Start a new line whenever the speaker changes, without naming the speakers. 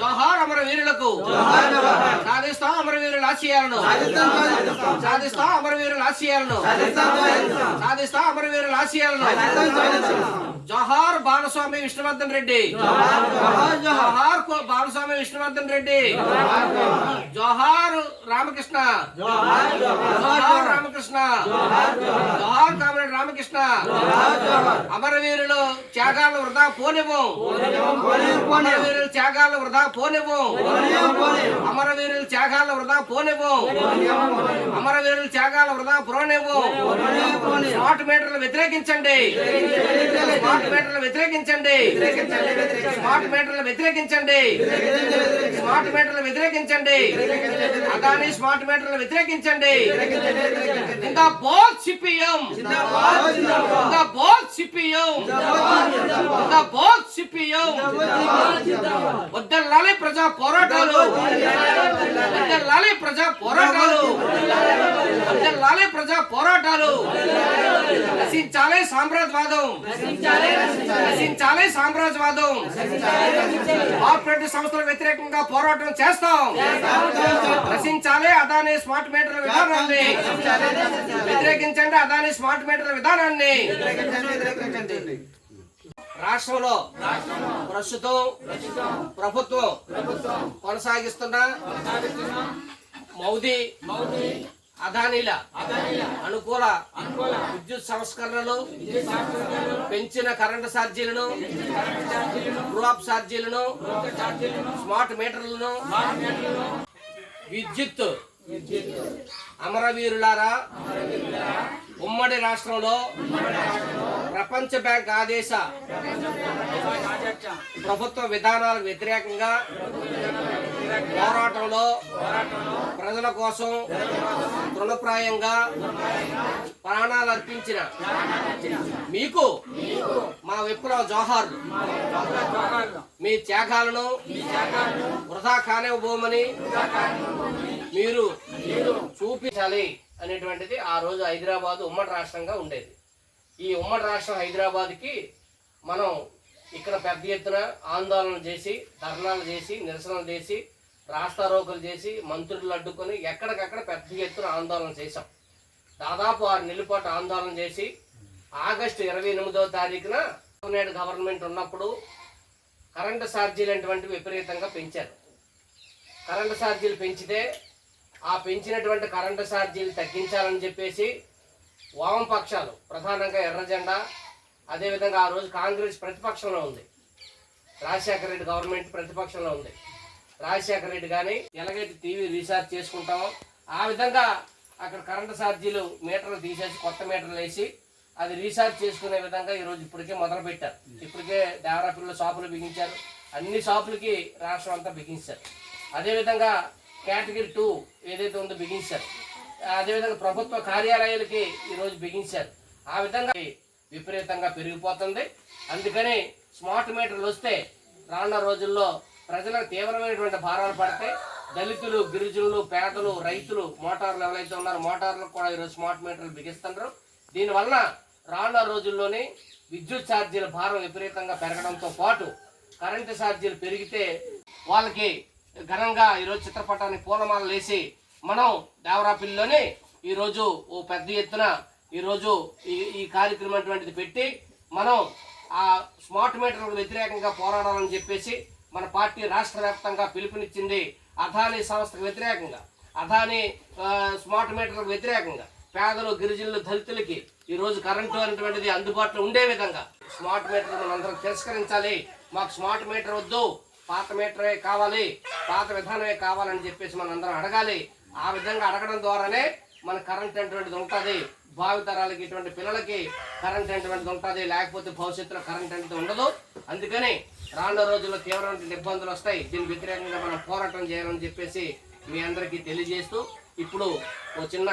జోహార్ అమరవీరులకు సాధిస్తాం అమరవీరుల ఆశయాలను సాధిస్తాం అమరవీరుల ఆశయాలను సాధిస్తాం అమరవీరుల ఆశయాలను జోహార్ బాలస్వామి విష్ణువర్ధన్ రెడ్డి జోహార్ బాలస్వామి విష్ణువర్ధన్ రెడ్డి జోహార్ రామకృష్ణ జోహార్ రామకృష్ణ జోహార్ కామ్రేడ్ రామకృష్ణ అమరవీరులు త్యాగాలను వృధా పోనివ్వం అమరవీరుల త్యాగాలను వృధా పోనివ్వం అమరవీరుల త్యాగాలను వృధా పోనివ్వం అమరవీరుల త్యాగాల వృధా పోనివ్వం స్మార్ట్ మీటర్లు వ్యతిరేకించండి స్మార్ట్ మీటర్లు వ్యతిరేకించండి స్మార్ట్ మీటర్లు వ్యతిరేకించండి స్మార్ట్ మీటర్లు వ్యతిరేకించండి అదాని స్మార్ట్ మీటర్లు వ్యతిరేకించండి ఇంకా బోల్ సిపిఎం ఇంకా బోల్ సిపిఎం ఇంకా బోల్ సిపిఎం వద్దలాలి ప్రజా పోరాటాలు వద్దలాలి ప్రజా పోరాటాలు వద్దలాలి ప్రజా పోరాటాలు నశించాలి సామ్రాజ్యవాదం నశించాలి సామ్రాజ్యవాదం కార్పొరేట్ సంస్థల వ్యతిరేకంగా పోరాటం చేస్తాం నశించాలి అదాని స్మార్ట్ మీటర్ల విధానాన్ని వ్యతిరేకించండి అదాని స్మార్ట్ మీటర్ల విధానాన్ని రాష్ట్రంలో ప్రస్తుతం ప్రభుత్వం కొనసాగిస్తున్న మౌదీ అదానీల అనుకూల విద్యుత్ సంస్కరణలు, పెంచిన కరెంటు ఛార్జీలను, డ్రాప్ ఛార్జీలను, స్మార్ట్ మీటర్లను, విద్యుత్ అమరవీరులారా, ఉమ్మడి రాష్ట్రంలో ప్రపంచ బ్యాంక్ ఆదేశ ప్రభుత్వ విధానాలకు వ్యతిరేకంగా పోరాటంలో ప్రజల కోసం తృణప్రాయంగా ప్రాణాలు అర్పించిన మీకు మా విప్లవ జోహార్లు. మీ త్యాగాలను వృధా కానివ్వబోమని మీరు చూపించాలి అనేటువంటిది ఆ రోజు హైదరాబాద్ ఉమ్మడి రాష్ట్రంగా ఉండేది. ఈ ఉమ్మడి రాష్ట్రం హైదరాబాద్కి మనం ఇక్కడ పెద్ద ఎత్తున ఆందోళన చేసి, ధర్నాలు చేసి, నిరసనలు చేసి, రాస్తారోకలు చేసి, మంత్రులు అడ్డుకొని ఎక్కడికక్కడ పెద్ద ఎత్తున ఆందోళన చేశాం. దాదాపు 6 నెలల పాటు ఆందోళన చేసి ఆగస్టు 28వ తారీఖున నేడు గవర్నమెంట్ ఉన్నప్పుడు కరెంటు ఛార్జీలు అటువంటివి విపరీతంగా పెంచారు. కరెంటు ఛార్జీలు పెంచితే ఆ పెంచినటువంటి కరెంటు ఛార్జీలు తగ్గించాలని చెప్పేసి వామపక్షాలు, ప్రధానంగా ఎర్రజెండా, అదేవిధంగా ఆ రోజు కాంగ్రెస్ ప్రతిపక్షంలో ఉంది, రాజశేఖర రెడ్డి గవర్నమెంట్ ప్రతిపక్షంలో ఉంది. రాజశేఖర రెడ్డి కానీ ఎలాగైతే టీవీ రీఛార్జ్ చేసుకుంటామో ఆ విధంగా అక్కడ కరెంటు ఛార్జీలు మీటర్లు తీసేసి కొత్త మీటర్లు వేసి అది రీఛార్జ్ చేసుకునే విధంగా ఈరోజు ఇప్పటికే మొదలుపెట్టారు. ఇప్పటికే దేవరాపల్లిలో షాపులు బిగించారు, అన్ని షాపులకి రాష్ట్రం అంతా బిగించారు. అదేవిధంగా కేటగిరీ 2 ఏదైతే ఉందో బిగించారు. అదేవిధంగా ప్రభుత్వ కార్యాలయాలకి ఈరోజు బిగించారు. ఆ విధంగా విపరీతంగా పెరిగిపోతుంది. అందుకని స్మార్ట్ మీటర్లు వస్తే రానున్న రోజుల్లో ప్రజలకు తీవ్రమైనటువంటి భారాలు పడతాయి. దళితులు, గిరిజనులు, పేదలు, రైతులు, మోటార్లు ఎవరైతే ఉన్నారో మోటార్లకు కూడా ఈరోజు స్మార్ట్ మీటర్లు బిగిస్తున్నారు. దీనివల్ల రానున్న రోజుల్లోనే విద్యుత్ ఛార్జీల భారం విపరీతంగా పెరగడంతో పాటు కరెంటు ఛార్జీలు పెరిగితే వాళ్ళకి ఘనంగా ఈరోజు చిత్రపటాన్ని పూలమాలలు వేసి మనం దేవరాపల్లిలోనే ఈరోజు ఓ పెద్ద ఎత్తున ఈరోజు ఈ కార్యక్రమం అటువంటిది పెట్టి మనం ఆ స్మార్ట్ మీటర్లకు వ్యతిరేకంగా పోరాడాలని చెప్పేసి మన పార్టీ రాష్ట్ర వ్యాప్తంగా పిలుపునిచ్చింది. అదానీ సంస్థకు వ్యతిరేకంగా, అదానీ స్మార్ట్ మీటర్లకు వ్యతిరేకంగా పేదలు, గిరిజనులు, దళితులకి ఈరోజు కరెంటు అనేటువంటిది అందుబాటులో ఉండే విధంగా స్మార్ట్ మీటర్ మనం అందరం తిరస్కరించాలి. మాకు స్మార్ట్ మీటర్ వద్దు, పాత మీటరే కావాలి, పాత విధానమే కావాలని చెప్పేసి మనం అందరం అడగాలి. ఆ విధంగా అడగడం ద్వారానే మన కరెంట్ అనేటువంటిది ఉంటుంది. భావితరాలకి, ఇటువంటి పిల్లలకి కరెంట్ అనేటువంటిది ఉంటుంది. లేకపోతే భవిష్యత్తులో కరెంట్ అనేది ఉండదు. అందుకని రానున్న రోజుల్లో తీవ్రమైన ఇబ్బందులు వస్తాయి. దీనికి వ్యతిరేకంగా మనం పోరాటం చేయాలని చెప్పేసి మీ అందరికీ తెలియజేస్తూ ఇప్పుడు ఓ చిన్న